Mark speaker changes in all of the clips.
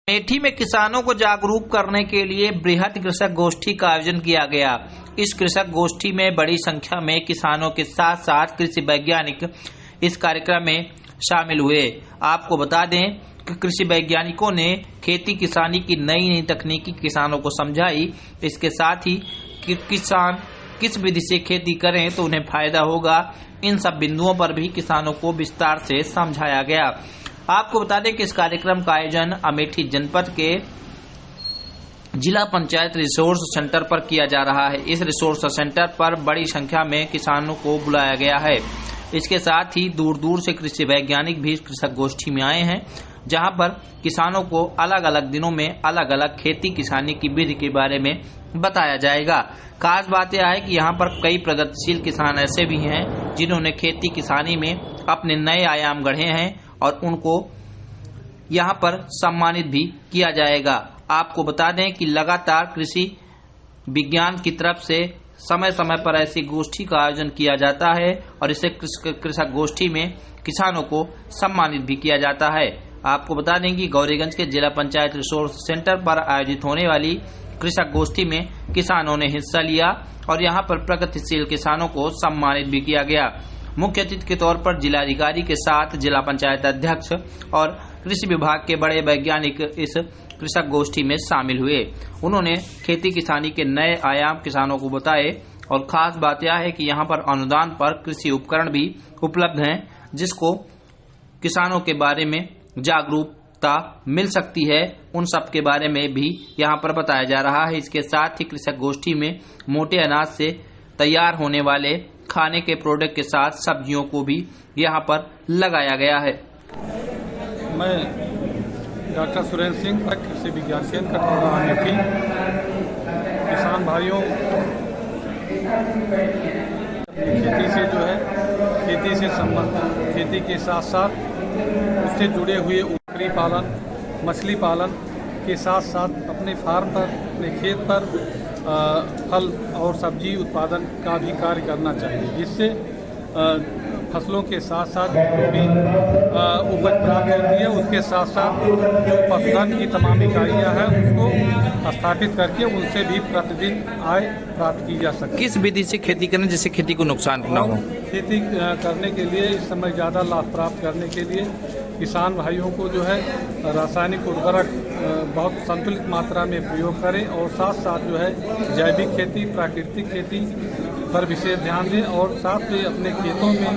Speaker 1: अमेठी में किसानों को जागरूक करने के लिए बृहद कृषक गोष्ठी का आयोजन किया गया। इस कृषक गोष्ठी में बड़ी संख्या में किसानों के साथ साथ कृषि वैज्ञानिक इस कार्यक्रम में शामिल हुए। आपको बता दें कि कृषि वैज्ञानिकों ने खेती किसानी की नई नई तकनीकी किसानों को समझाई। इसके साथ ही कि किसान किस विधि से खेती करें तो उन्हें फायदा होगा, इन सब बिंदुओं पर भी किसानों को विस्तार से समझाया गया। आपको बता दें कि इस कार्यक्रम का आयोजन अमेठी जनपद के जिला पंचायत रिसोर्स सेंटर पर किया जा रहा है। इस रिसोर्स सेंटर पर बड़ी संख्या में किसानों को बुलाया गया है। इसके साथ ही दूर दूर से कृषि वैज्ञानिक भी कृषक गोष्ठी में आए हैं, जहां पर किसानों को अलग अलग दिनों में अलग अलग खेती किसानी की विधि के बारे में बताया जाएगा। खास बात यह है कि यहाँ पर कई प्रगतिशील किसान ऐसे भी हैं जिन्होंने खेती किसानी में अपने नए आयाम गढ़े हैं और उनको यहाँ पर सम्मानित भी किया जाएगा। आपको बता दें कि लगातार कृषि विज्ञान की तरफ से समय समय पर ऐसी गोष्ठी का आयोजन किया जाता है और इसे कृषक गोष्ठी में किसानों को सम्मानित भी किया जाता है। आपको बता दें कि गौरीगंज के जिला पंचायत रिसोर्स सेंटर पर आयोजित होने वाली कृषक गोष्ठी में किसानों ने हिस्सा लिया और यहाँ पर प्रगतिशील किसानों को सम्मानित भी किया गया। मुख्य अतिथि के तौर पर जिलाधिकारी के साथ जिला पंचायत अध्यक्ष और कृषि विभाग के बड़े वैज्ञानिक इस कृषक गोष्ठी में शामिल हुए। उन्होंने खेती किसानी के नए आयाम किसानों को बताए और खास बात यह है कि यहाँ पर अनुदान पर कृषि उपकरण भी उपलब्ध हैं, जिसको किसानों के बारे में जागरूकता मिल सकती है। उन सब के बारे में भी यहाँ पर बताया जा रहा है। इसके साथ ही कृषक गोष्ठी में मोटे अनाज से तैयार होने वाले खाने के प्रोडक्ट के साथ सब्जियों को भी यहाँ पर लगाया गया है।
Speaker 2: मैं डॉक्टर सुरेंद्र सिंह, कृषि विज्ञान केंद्र कटौरा अमेठी। किसान भाइयों, खेती से जो है खेती से संबंधित खेती के साथ साथ उससे जुड़े हुए बकरी पालन, मछली पालन के साथ साथ अपने फार्म पर, अपने खेत पर फल और सब्जी उत्पादन का भी कार्य करना चाहिए, जिससे फसलों के साथ साथ भी उपज प्राप्त होती है। उसके साथ साथ जो पशुधन की तमाम इकाइयाँ हैं उसको स्थापित करके उनसे भी प्रतिदिन आय प्राप्त की जा सकती है।
Speaker 1: किस विधि से खेती करें जिससे खेती को नुकसान न हो?
Speaker 2: खेती करने के लिए इस समय ज़्यादा लाभ प्राप्त करने के लिए किसान भाइयों को जो है रासायनिक उर्वरक बहुत संतुलित मात्रा में प्रयोग करें और साथ साथ जो है जैविक खेती, प्राकृतिक खेती पर विशेष ध्यान दें और साथ में अपने खेतों में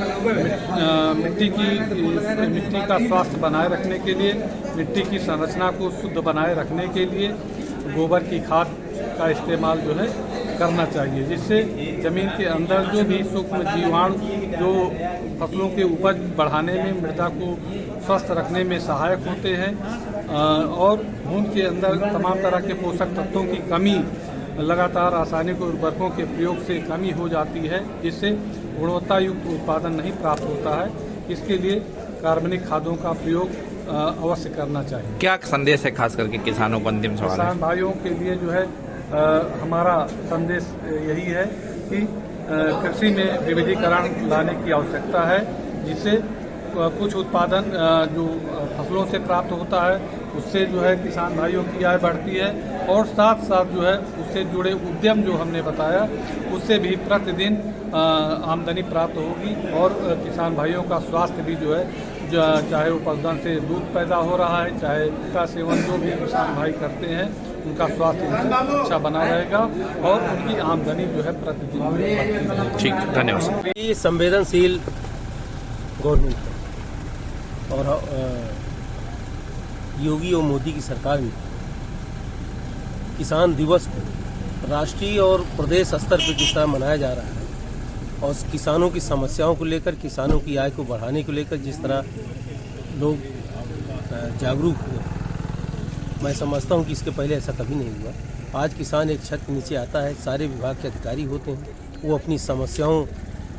Speaker 2: मिट्टी का स्वास्थ्य बनाए रखने के लिए, मिट्टी की संरचना को शुद्ध बनाए रखने के लिए गोबर की खाद का इस्तेमाल जो है करना चाहिए, जिससे जमीन के अंदर जो भी सूक्ष्म जीवाणु जो फसलों के उपज बढ़ाने में, मृदा को स्वस्थ रखने में सहायक होते हैं और भूमि के अंदर तमाम तरह के पोषक तत्वों की कमी लगातार रासायनिक उर्वरकों के प्रयोग से कमी हो जाती है, जिससे गुणवत्ता युक्त उत्पादन नहीं प्राप्त होता है। इसके लिए कार्बनिक खादों का प्रयोग अवश्य करना चाहिए।
Speaker 1: क्या संदेश है खास करके किसानों को? अंतिम सवाल
Speaker 2: किसान भाइयों के लिए जो है हमारा संदेश यही है कि कृषि में विविधीकरण लाने की आवश्यकता है, जिससे कुछ उत्पादन जो फसलों से प्राप्त होता है उससे जो है किसान भाइयों की आय बढ़ती है और साथ साथ जो है उससे जुड़े उद्यम जो हमने बताया उससे भी प्रतिदिन आमदनी प्राप्त होगी और किसान भाइयों का स्वास्थ्य भी जो है, चाहे वो पशुधन से दूध पैदा हो रहा है, चाहे इसका सेवन जो भी किसान भाई करते हैं उनका स्वास्थ्य अच्छा बना रहेगा और उनकी आमदनी जो है प्रतिदिन बढ़ती रहेगी।
Speaker 1: ठीक, धन्यवाद।
Speaker 3: ये संवेदनशील गवर्नमेंट है और योगी और मोदी की सरकार में किसान दिवस को राष्ट्रीय और प्रदेश स्तर पर किस तरह मनाया जा रहा है और किसानों की समस्याओं को लेकर, किसानों की आय को बढ़ाने को लेकर जिस तरह लोग जागरूक हुए, मैं समझता हूं कि इसके पहले ऐसा कभी नहीं हुआ। आज किसान एक छत के नीचे आता है, सारे विभाग के अधिकारी होते हैं, वो अपनी समस्याओं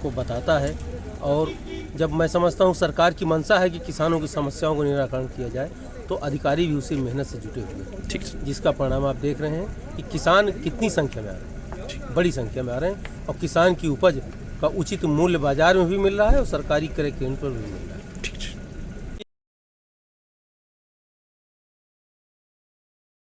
Speaker 3: को बताता है और जब मैं समझता हूं सरकार की मंशा है कि किसानों की समस्याओं को निराकरण किया जाए, तो अधिकारी भी उसी मेहनत से जुटे हुए हैं। ठीक, जिसका परिणाम आप देख रहे हैं कि किसान कितनी संख्या में आ रहे हैं, बड़ी संख्या में आ रहे हैं और किसान की उपज का उचित मूल्य बाजार में भी मिल रहा है और सरकारी क्रय केंद्र पर भी मिल रहा है।